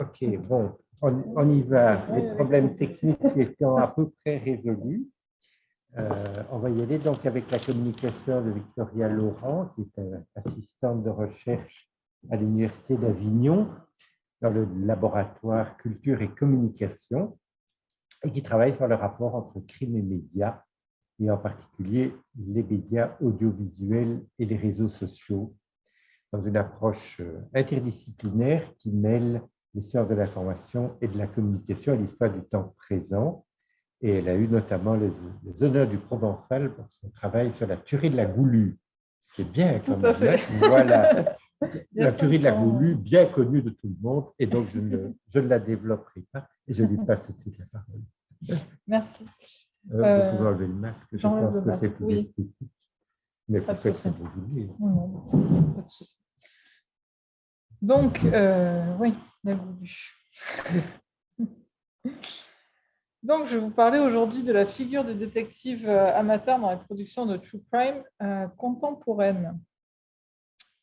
Ok, bon, on y va. Les problèmes techniques étant à peu près résolus, on va y aller donc avec la communication de Victoria Laurent, qui est assistante de recherche à l'Université d'Avignon dans le laboratoire Culture et Communication et qui travaille sur le rapport entre crime et médias, et en particulier les médias audiovisuels et les réseaux sociaux, dans une approche interdisciplinaire qui mêle les sciences de l'information et de la communication à l'histoire du temps présent. Et elle a eu notamment les honneurs du Provençal pour son travail sur la tuerie de la Goulue, ce qui est bien Tout quand à même. fait. Voilà, Il y a la tuerie de la 5 ans. Goulue, bien connue de tout le monde, et donc je ne la développerai pas, et je lui passe tout de suite la parole. Merci. Vous pouvez enlever le masque, je J'enlève pense le que masque, c'est plus oui. esthétique, mais Pas vous de faites souci. ce que vous voulez. Non, pas de souci. Donc, oui, la Goulue. Donc, je vais vous parler aujourd'hui de la figure du détective amateur dans la production de True Crime contemporaine.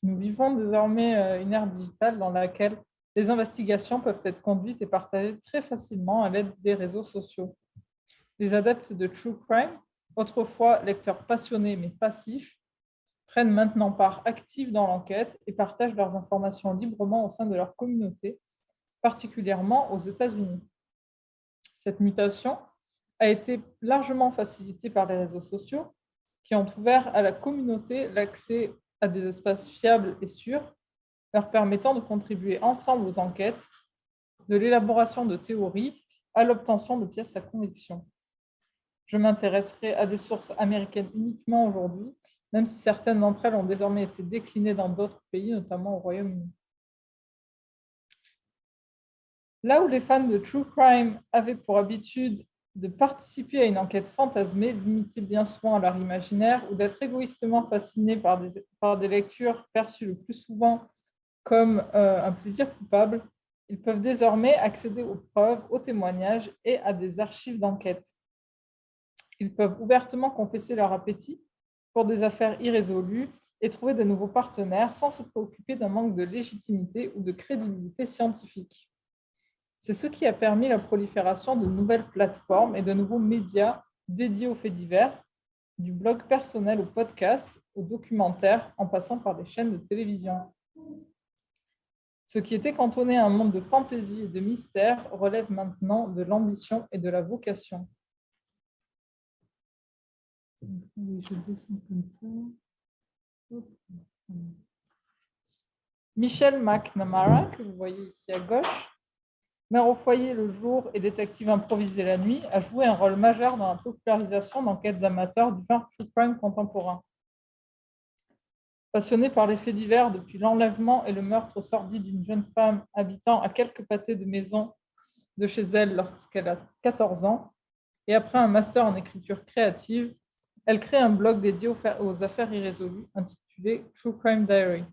Nous vivons désormais une ère digitale dans laquelle les investigations peuvent être conduites et partagées très facilement à l'aide des réseaux sociaux. Les adeptes de True Crime, autrefois lecteurs passionnés mais passifs, prennent maintenant part active dans l'enquête et partagent leurs informations librement au sein de leur communauté, particulièrement aux États-Unis. Cette mutation a été largement facilitée par les réseaux sociaux qui ont ouvert à la communauté l'accès à des espaces fiables et sûrs, leur permettant de contribuer ensemble aux enquêtes, de l'élaboration de théories à l'obtention de pièces à conviction. Je m'intéresserai à des sources américaines uniquement aujourd'hui, même si certaines d'entre elles ont désormais été déclinées dans d'autres pays, notamment au Royaume-Uni. Là où les fans de True Crime avaient pour habitude de participer à une enquête fantasmée, limitée bien souvent à leur imaginaire, ou d'être égoïstement fascinés par des lectures perçues le plus souvent comme un plaisir coupable, ils peuvent désormais accéder aux preuves, aux témoignages et à des archives d'enquête. Ils peuvent ouvertement confesser leur appétit pour des affaires irrésolues et trouver de nouveaux partenaires sans se préoccuper d'un manque de légitimité ou de crédibilité scientifique. C'est ce qui a permis la prolifération de nouvelles plateformes et de nouveaux médias dédiés aux faits divers, du blog personnel au podcast, au documentaire, en passant par des chaînes de télévision. Ce qui était cantonné à un monde de fantaisie et de mystère relève maintenant de l'ambition et de la vocation. Je descends comme ça. Michelle McNamara, que vous voyez ici à gauche, mère au foyer le jour et détective improvisé la nuit, a joué un rôle majeur dans la popularisation d'enquêtes amateurs du genre true crime contemporain. Passionnée par les faits divers depuis l'enlèvement et le meurtre sordide d'une jeune femme habitant à quelques pâtés de maison de chez elle lorsqu'elle a 14 ans, et après un master en écriture créative, elle crée un blog dédié aux affaires irrésolues intitulé True Crime Diary.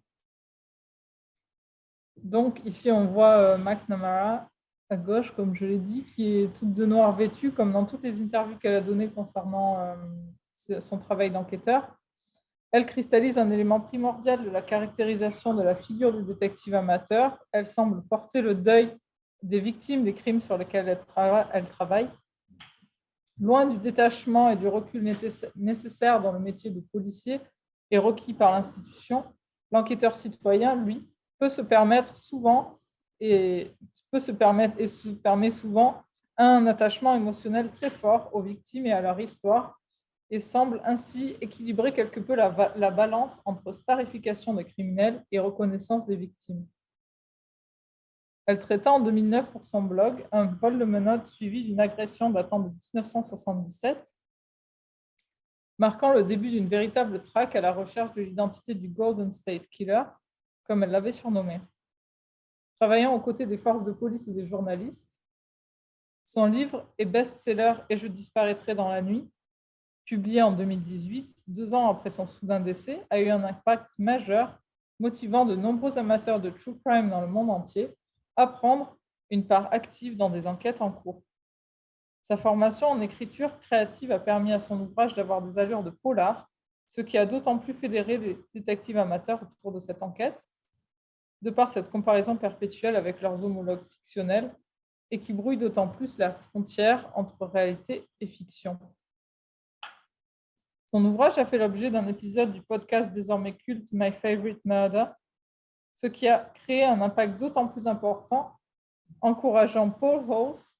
Donc ici, on voit McNamara à gauche, comme je l'ai dit, qui est toute de noir vêtue, comme dans toutes les interviews qu'elle a données concernant son travail d'enquêteur. Elle cristallise un élément primordial de la caractérisation de la figure du détective amateur. Elle semble porter le deuil des victimes des crimes sur lesquels elle travaille. Loin du détachement et du recul nécessaire dans le métier de policier et requis par l'institution, l'enquêteur citoyen, lui, peut se permet souvent un attachement émotionnel très fort aux victimes et à leur histoire, et semble ainsi équilibrer quelque peu la balance entre starification des criminels et reconnaissance des victimes. Elle traita en 2009 pour son blog un vol de menottes suivi d'une agression datant de 1977, marquant le début d'une véritable traque à la recherche de l'identité du Golden State Killer, comme elle l'avait surnommé. Travaillant aux côtés des forces de police et des journalistes, son livre est best-seller « Et je disparaîtrai dans la nuit », publié en 2018, 2 ans après son soudain décès, a eu un impact majeur, motivant de nombreux amateurs de true crime dans le monde entier à prendre une part active dans des enquêtes en cours. Sa formation en écriture créative a permis à son ouvrage d'avoir des allures de polar, ce qui a d'autant plus fédéré des détectives amateurs autour de cette enquête. de par cette comparaison perpétuelle avec leurs homologues fictionnels et qui brouille d'autant plus la frontière entre réalité et fiction. Son ouvrage a fait l'objet d'un épisode du podcast désormais culte My Favorite Murder, ce qui a créé un impact d'autant plus important, encourageant Paul House,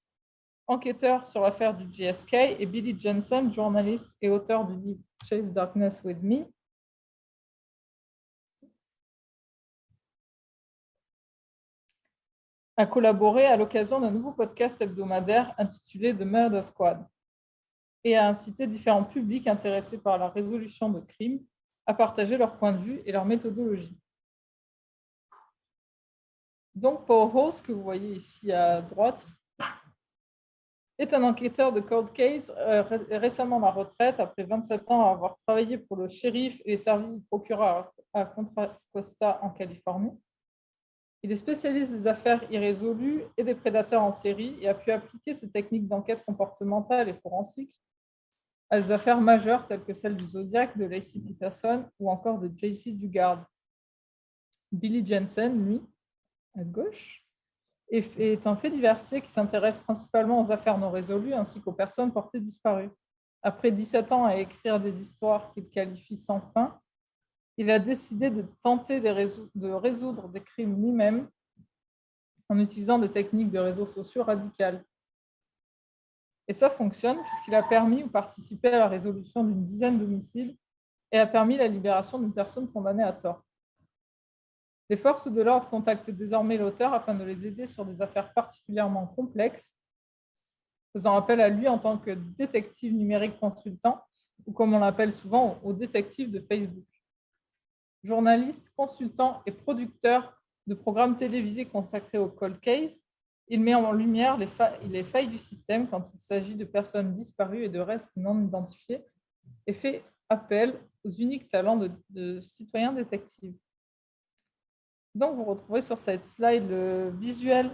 enquêteur sur l'affaire du JSK, et Billy Jensen, journaliste et auteur du livre Chase Darkness with Me, a collaboré à l'occasion d'un nouveau podcast hebdomadaire intitulé The Murder Squad et a incité différents publics intéressés par la résolution de crimes à partager leur point de vue et leur méthodologie. Donc, Paul House, que vous voyez ici à droite, est un enquêteur de cold case récemment à la retraite après 27 ans à avoir travaillé pour le shérif et les services du procureur à Contra Costa en Californie. Il est spécialiste des affaires irrésolues et des prédateurs en série et a pu appliquer ses techniques d'enquête comportementale et forensique à des affaires majeures telles que celles du Zodiac, de Lacey Peterson ou encore de J.C. Dugard. Billy Jensen, lui, à gauche, est un fait diversier qui s'intéresse principalement aux affaires non résolues ainsi qu'aux personnes portées disparues. Après 17 ans à écrire des histoires qu'il qualifie sans fin, il a décidé de tenter de résoudre des crimes lui-même en utilisant des techniques de réseaux sociaux radicales. Et ça fonctionne puisqu'il a permis ou participé à la résolution d'une dizaine d'homicides et a permis la libération d'une personne condamnée à tort. Les forces de l'ordre contactent désormais l'auteur afin de les aider sur des affaires particulièrement complexes, faisant appel à lui en tant que détective numérique consultant, ou comme on l'appelle souvent, au détective de Facebook. Journaliste, consultant et producteur de programmes télévisés consacrés au cold case, il met en lumière les failles du système quand il s'agit de personnes disparues et de restes non identifiés et fait appel aux uniques talents de citoyens détectives. Donc, vous retrouvez sur cette slide le visuel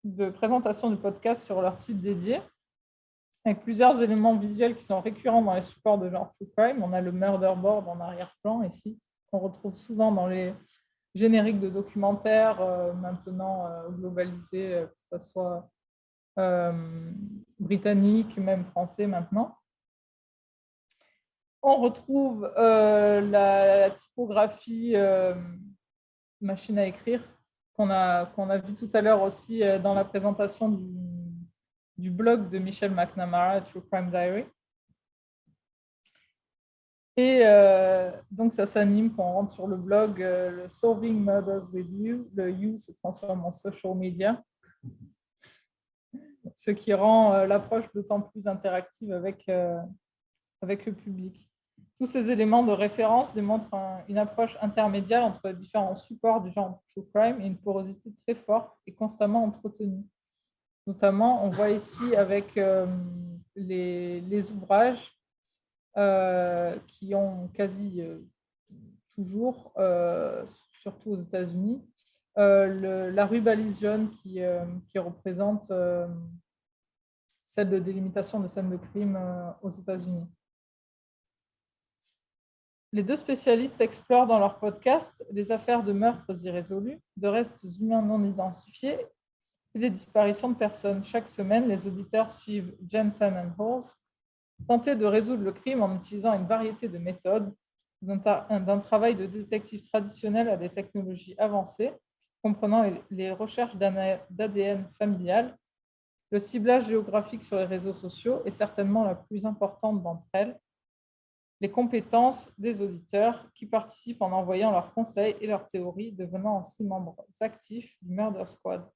de présentation du podcast sur leur site dédié, avec plusieurs éléments visuels qui sont récurrents dans les supports de genre True Crime. On a le murder board en arrière-plan ici, qu'on retrouve souvent dans les génériques de documentaires, maintenant globalisés, que ce soit britannique, même français maintenant. On retrouve la typographie machine à écrire qu'on a vu tout à l'heure aussi dans la présentation du blog de Michelle McNamara, True Crime Diary. Et donc, ça s'anime quand on rentre sur le blog, le Solving Murders with You. Le You se transforme en social media, ce qui rend l'approche d'autant plus interactive avec le public. Tous ces éléments de référence démontrent une approche intermédiaire entre différents supports du genre True Crime et une porosité très forte et constamment entretenue. Notamment, on voit ici avec les ouvrages qui ont quasi toujours, surtout aux États-Unis, la rue balise jaune qui représente celle de délimitation de scènes de crime aux États-Unis. Les deux spécialistes explorent dans leur podcast les affaires de meurtres irrésolus, de restes humains non identifiés et des disparitions de personnes. Chaque semaine, les auditeurs suivent Jensen et House tenter de résoudre le crime en utilisant une variété de méthodes, d'un travail de détective traditionnel à des technologies avancées, comprenant les recherches d'ADN familial, le ciblage géographique sur les réseaux sociaux et certainement la plus importante d'entre elles, les compétences des auditeurs qui participent en envoyant leurs conseils et leurs théories, devenant ainsi membres actifs du Murder Squad.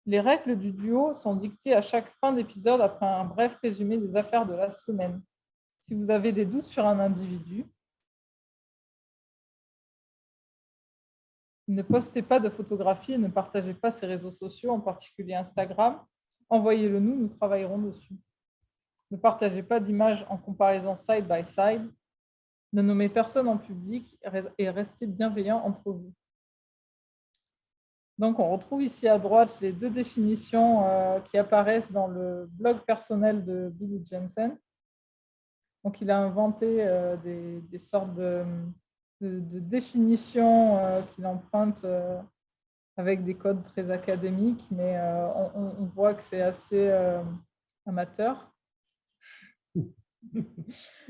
Les règles du duo sont dictées à chaque fin d'épisode après un bref résumé des affaires de la semaine. Si vous avez des doutes sur un individu, ne postez pas de photographies et ne partagez pas ses réseaux sociaux, en particulier Instagram. Envoyez-le nous, nous travaillerons dessus. Ne partagez pas d'images en comparaison side by side. Ne nommez personne en public et restez bienveillants entre vous. Donc, on retrouve ici à droite les deux définitions qui apparaissent dans le blog personnel de Billy Jensen. Donc, il a inventé des sortes de définition qu'il emprunte avec des codes très académiques, mais on voit que c'est assez amateur.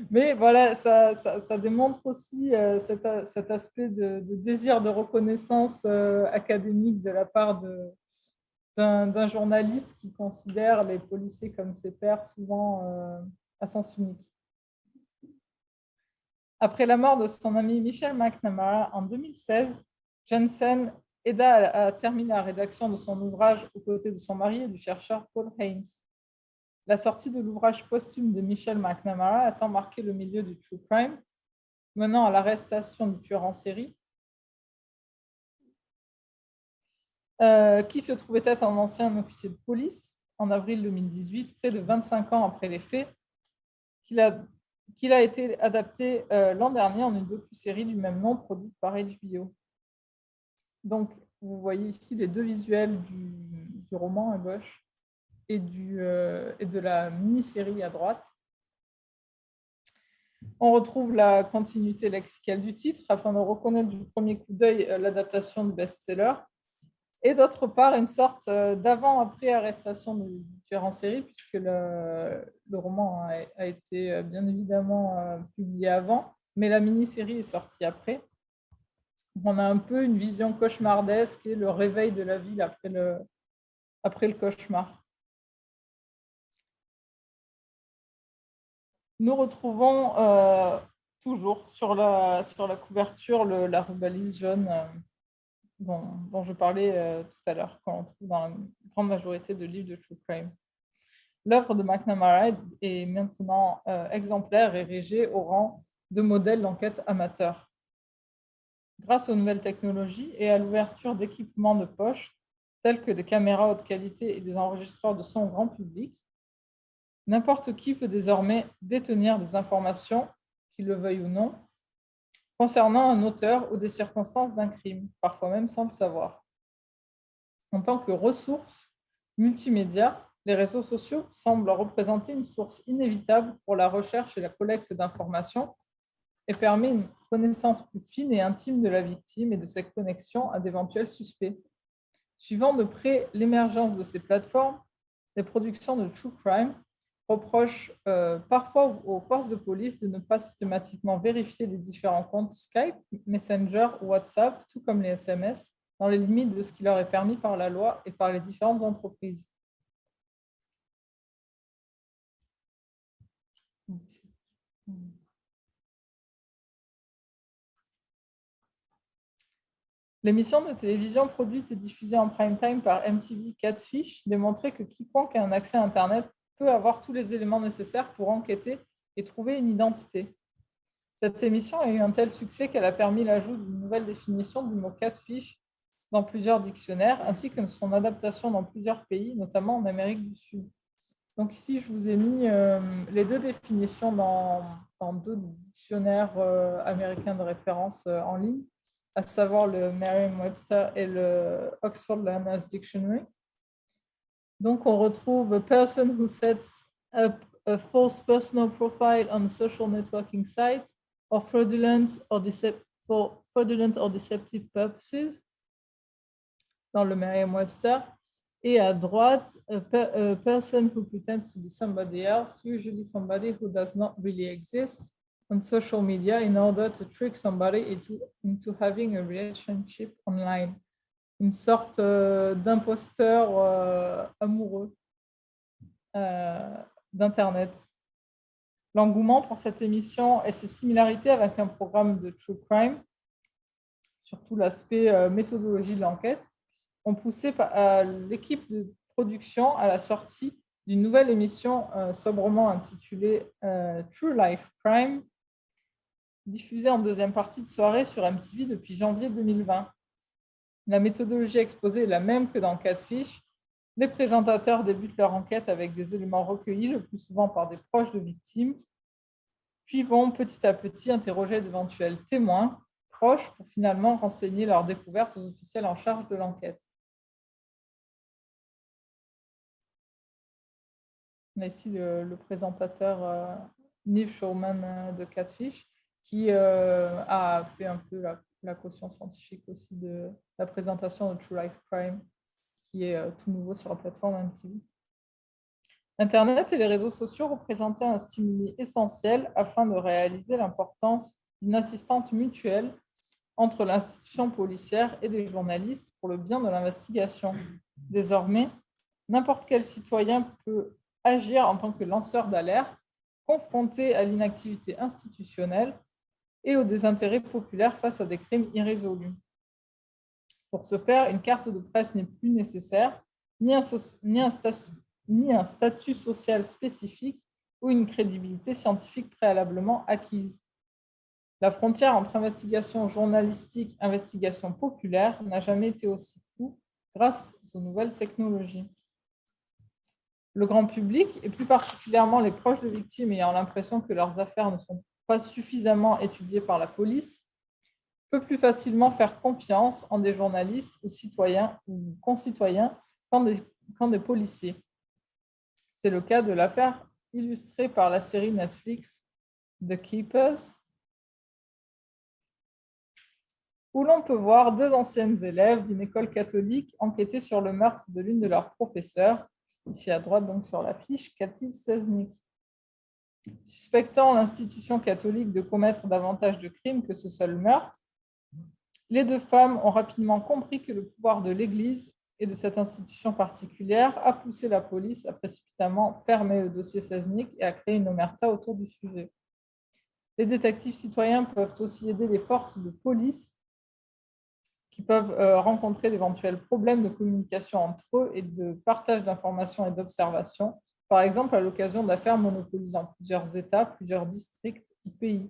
Mais voilà, ça démontre aussi cet aspect de désir de reconnaissance académique de la part d'un journaliste qui considère les policiers comme ses pairs, souvent à sens unique. Après la mort de son ami Michelle McNamara en 2016, Jensen aida à terminer la rédaction de son ouvrage aux côtés de son mari et du chercheur Paul Haynes. La sortie de l'ouvrage posthume de Michelle McNamara a tant marqué le milieu du true crime, menant à l'arrestation du tueur en série, qui se trouvait être un ancien officier de police en avril 2018, près de 25 ans après les faits, qu'il a été adapté l'an dernier en une docu-série du même nom produite par HBO. Donc, vous voyez ici les deux visuels du roman à gauche et de la mini-série à droite. On retrouve la continuité lexicale du titre afin de reconnaître du premier coup d'œil l'adaptation du best-seller. Et d'autre part, une sorte d'avant-après arrestation du tueur en série, puisque le roman a été bien évidemment publié avant, mais la mini-série est sortie après. On a un peu une vision cauchemardesque et le réveil de la ville après le cauchemar. Nous retrouvons toujours sur la couverture la rubalise jaune dont je parlais tout à l'heure, qu'on trouve dans la grande majorité de livres de true crime. L'œuvre de McNamara est maintenant exemplaire et érigée au rang de modèle d'enquête amateur. Grâce aux nouvelles technologies et à l'ouverture d'équipements de poche, tels que des caméras haute qualité et des enregistreurs de son grand public, n'importe qui peut désormais détenir des informations, qu'il le veuille ou non, concernant un auteur ou des circonstances d'un crime, parfois même sans le savoir. En tant que ressources multimédia, les réseaux sociaux semblent représenter une source inévitable pour la recherche et la collecte d'informations et permet une connaissance plus fine et intime de la victime et de ses connexions à d'éventuels suspects. Suivant de près l'émergence de ces plateformes, les productions de true crime reprochent parfois aux forces de police de ne pas systématiquement vérifier les différents comptes Skype, Messenger ou WhatsApp, tout comme les SMS, dans les limites de ce qui leur est permis par la loi et par les différentes entreprises. L'émission de télévision produite et diffusée en prime time par MTV Catfish démontrait que quiconque a un accès à Internet peut avoir tous les éléments nécessaires pour enquêter et trouver une identité. Cette émission a eu un tel succès qu'elle a permis l'ajout d'une nouvelle définition du mot catfish dans plusieurs dictionnaires, ainsi que son adaptation dans plusieurs pays, notamment en Amérique du Sud. Donc ici, je vous ai mis les deux définitions dans deux dictionnaires américains de référence en ligne, à savoir le Merriam-Webster et le Oxford Learners Dictionary. Donc, on retrouve a person who sets up a false personal profile on a social networking site or fraudulent or deceptive purposes dans le Merriam-Webster. Et à droite, a person who pretends to be somebody else, usually somebody who does not really exist, on social media in order to trick somebody into having a relationship online. Une sorte d'imposteur amoureux d'Internet. L'engouement pour cette émission et ses similarités avec un programme de true crime, surtout l'aspect méthodologie de l'enquête, ont poussé l'équipe de production à la sortie d'une nouvelle émission sobrement intitulée True Life Crime, diffusée en deuxième partie de soirée sur MTV depuis janvier 2020. La méthodologie exposée est la même que dans Catfish. Les présentateurs débutent leur enquête avec des éléments recueillis, le plus souvent par des proches de victimes, puis vont petit à petit interroger d'éventuels témoins proches pour finalement renseigner leurs découvertes aux officiels en charge de l'enquête. On a ici le présentateur Neil Showman de Catfish. qui a fait un peu la caution scientifique aussi de la présentation de True Life Crime, qui est tout nouveau sur la plateforme MTV. Internet et les réseaux sociaux représentaient un stimuli essentiel afin de réaliser l'importance d'une assistante mutuelle entre l'institution policière et des journalistes pour le bien de l'investigation. Désormais, n'importe quel citoyen peut agir en tant que lanceur d'alerte, confronté à l'inactivité institutionnelle et au désintérêt populaire face à des crimes irrésolus. Pour ce faire, une carte de presse n'est plus nécessaire, ni un statut social spécifique ou une crédibilité scientifique préalablement acquise. La frontière entre investigation journalistique et investigation populaire n'a jamais été aussi floue grâce aux nouvelles technologies. Le grand public, et plus particulièrement les proches de victimes ayant l'impression que leurs affaires ne sont pas suffisamment étudiées par la police, peut plus facilement faire confiance en des journalistes ou citoyens ou concitoyens qu'en des policiers. C'est le cas de l'affaire illustrée par la série Netflix The Keepers, où l'on peut voir deux anciennes élèves d'une école catholique enquêter sur le meurtre de l'une de leurs professeurs, ici à droite donc sur l'affiche, Cathy Selznick. Suspectant l'institution catholique de commettre davantage de crimes que ce seul meurtre, les deux femmes ont rapidement compris que le pouvoir de l'Église et de cette institution particulière a poussé la police à précipitamment fermer le dossier Selznick et à créer une omerta autour du sujet. Les détectives citoyens peuvent aussi aider les forces de police qui peuvent rencontrer d'éventuels problèmes de communication entre eux et de partage d'informations et d'observations, par exemple à l'occasion d'affaires monopolisant plusieurs États, plusieurs districts ou pays.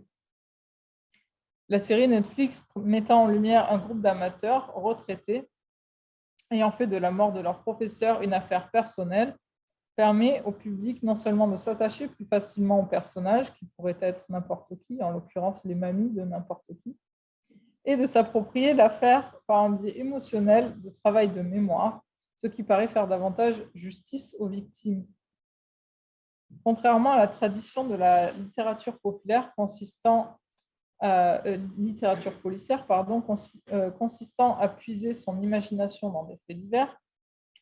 La série Netflix mettant en lumière un groupe d'amateurs retraités ayant fait de la mort de leur professeur une affaire personnelle permet au public non seulement de s'attacher plus facilement aux personnages, qui pourraient être n'importe qui, en l'occurrence les mamies de n'importe qui, et de s'approprier l'affaire par un biais émotionnel de travail de mémoire, ce qui paraît faire davantage justice aux victimes. Contrairement à la tradition de la littérature populaire littérature policière, consistant à puiser son imagination dans des faits divers,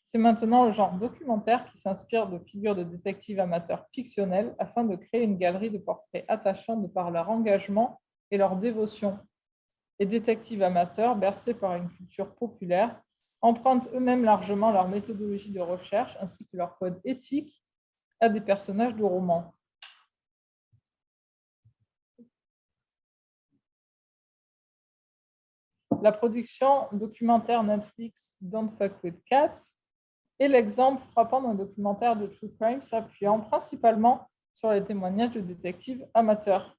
c'est maintenant le genre documentaire qui s'inspire de figures de détectives amateurs fictionnels afin de créer une galerie de portraits attachants de par leur engagement et leur dévotion. Les détectives amateurs, bercés par une culture populaire, empruntent eux-mêmes largement leur méthodologie de recherche ainsi que leur code éthique à des personnages de romans. La production documentaire Netflix Don't Fuck with Cats est l'exemple frappant d'un documentaire de true crime s'appuyant principalement sur les témoignages de détectives amateurs.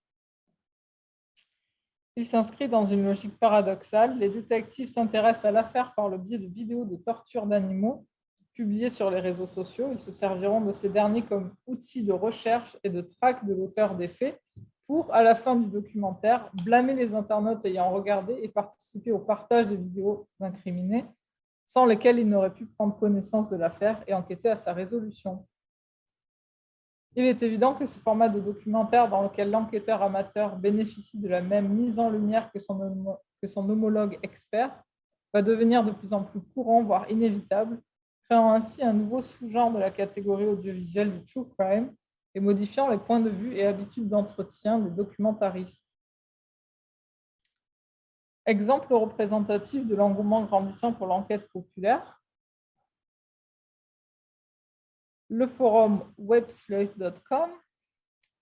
Il s'inscrit dans une logique paradoxale. Les détectives s'intéressent à l'affaire par le biais de vidéos de torture d'animaux publiées sur les réseaux sociaux. Ils se serviront de ces derniers comme outils de recherche et de traque de l'auteur des faits pour, à la fin du documentaire, blâmer les internautes ayant regardé et participé au partage des vidéos d'incriminés, sans lesquels ils n'auraient pu prendre connaissance de l'affaire et enquêter à sa résolution. Il est évident que ce format de documentaire dans lequel l'enquêteur amateur bénéficie de la même mise en lumière que son homologue expert va devenir de plus en plus courant, voire inévitable, créant ainsi un nouveau sous-genre de la catégorie audiovisuelle du true crime et modifiant les points de vue et habitudes d'entretien des documentaristes. Exemple représentatif de l'engouement grandissant pour l'enquête populaire, le forum websleuth.com,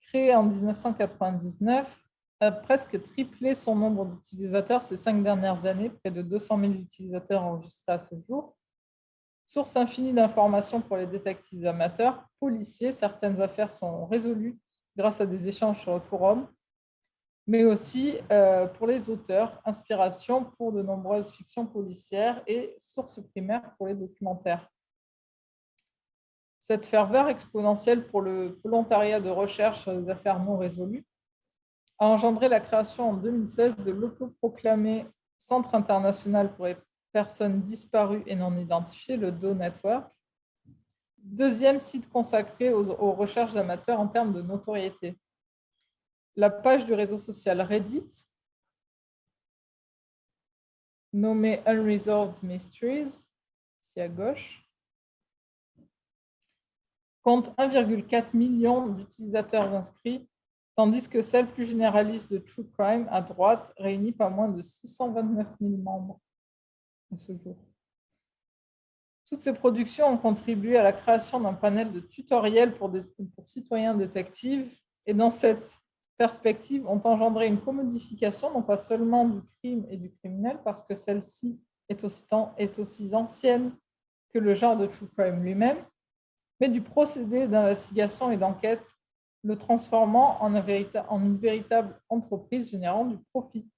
créé en 1999, a presque triplé son nombre d'utilisateurs ces 5 dernières années, près de 200 000 utilisateurs enregistrés à ce jour. Source infinie d'informations pour les détectives amateurs, policiers, certaines affaires sont résolues grâce à des échanges sur le forum, mais aussi pour les auteurs, inspiration pour de nombreuses fictions policières et source primaire pour les documentaires. Cette ferveur exponentielle pour le volontariat de recherche sur les affaires non résolues a engendré la création en 2016 de l'autoproclamé Centre international pour les personnes disparues et non identifiées, le DOE Network, deuxième site consacré aux recherches amateurs en termes de notoriété. la page du réseau social Reddit, nommée Unresolved Mysteries, ici à gauche, compte 1,4 million d'utilisateurs inscrits, tandis que celle plus généraliste de True Crime à droite réunit pas moins de 629 000 membres à ce jour. Toutes ces productions ont contribué à la création d'un panel de tutoriels pour citoyens détectives et dans cette perspective ont engendré une commodification non pas seulement du crime et du criminel parce que celle-ci est aussi ancienne que le genre de True Crime lui-même, mais du procédé d'investigation et d'enquête, le transformant en une véritable entreprise générant du profit.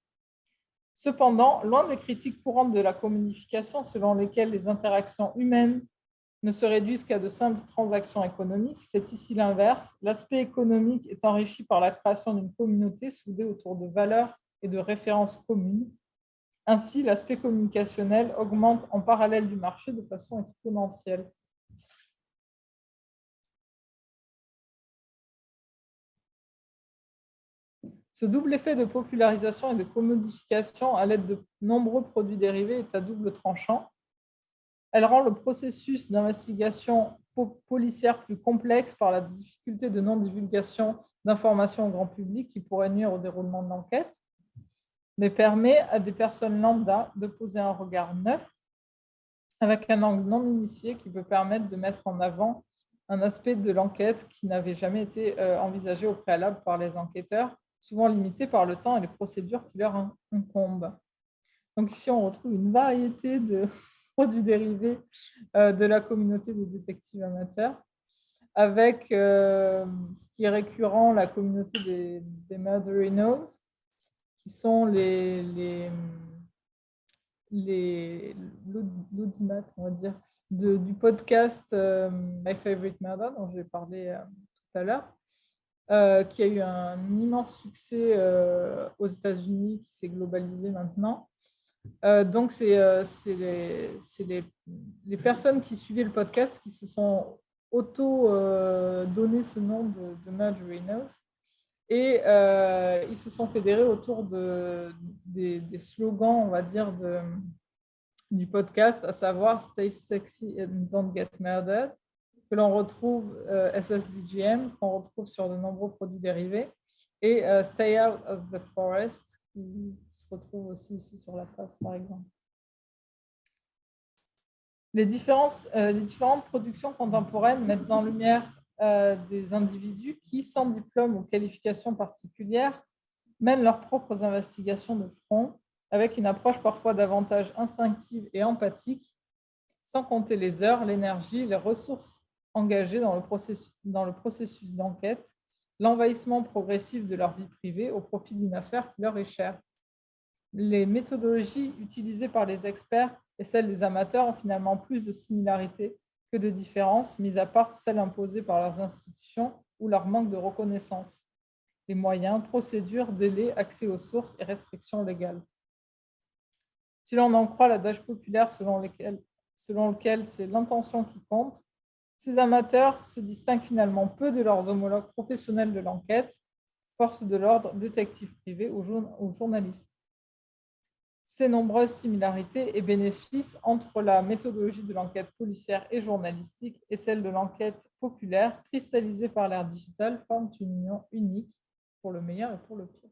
Cependant, loin des critiques courantes de la communication selon lesquelles les interactions humaines ne se réduisent qu'à de simples transactions économiques, c'est ici l'inverse. L'aspect économique est enrichi par la création d'une communauté soudée autour de valeurs et de références communes. Ainsi, l'aspect communicationnel augmente en parallèle du marché de façon exponentielle. Ce double effet de popularisation et de commodification à l'aide de nombreux produits dérivés est à double tranchant. Elle rend le processus d'investigation policière plus complexe par la difficulté de non-divulgation d'informations au grand public qui pourrait nuire au déroulement de l'enquête, mais permet à des personnes lambda de poser un regard neuf avec un angle non initié qui peut permettre de mettre en avant un aspect de l'enquête qui n'avait jamais été envisagé au préalable par les enquêteurs, souvent limités par le temps et les procédures qui leur incombent. Donc ici, on retrouve une variété de produits dérivés de la communauté des détectives amateurs, avec ce qui est récurrent, la communauté des Murderinos, qui sont l'audimat, on va dire, du podcast My Favorite Murder, dont j'ai parlé tout à l'heure, qui a eu un immense succès aux États-Unis, qui s'est globalisé maintenant. Donc, c'est les personnes qui suivaient le podcast qui se sont auto-donné ce nom de Murderinos. Et ils se sont fédérés autour des slogans, on va dire, du podcast, à savoir Stay Sexy and Don't Get Murdered, que l'on retrouve SSDGM, qu'on retrouve sur de nombreux produits dérivés, et Stay Out of the Forest, qui se retrouve aussi ici sur la face, par exemple. Les différentes productions contemporaines mettent en lumière des individus qui, sans diplôme ou qualification particulière, mènent leurs propres investigations de front, avec une approche parfois davantage instinctive et empathique, sans compter les heures, l'énergie, les ressources engagées dans le processus d'enquête, l'envahissement progressif de leur vie privée au profit d'une affaire qui leur est chère. Les méthodologies utilisées par les experts et celles des amateurs ont finalement plus de similarités que de différences, mis à part celles imposées par leurs institutions ou leur manque de reconnaissance. Les moyens, procédures, délais, accès aux sources et restrictions légales. Si l'on en croit l'adage populaire selon lequel c'est l'intention qui compte, ces amateurs se distinguent finalement peu de leurs homologues professionnels de l'enquête, forces de l'ordre, détectives privés ou journalistes. Ces nombreuses similarités et bénéfices entre la méthodologie de l'enquête policière et journalistique et celle de l'enquête populaire, cristallisée par l'ère digitale, forment une union unique pour le meilleur et pour le pire.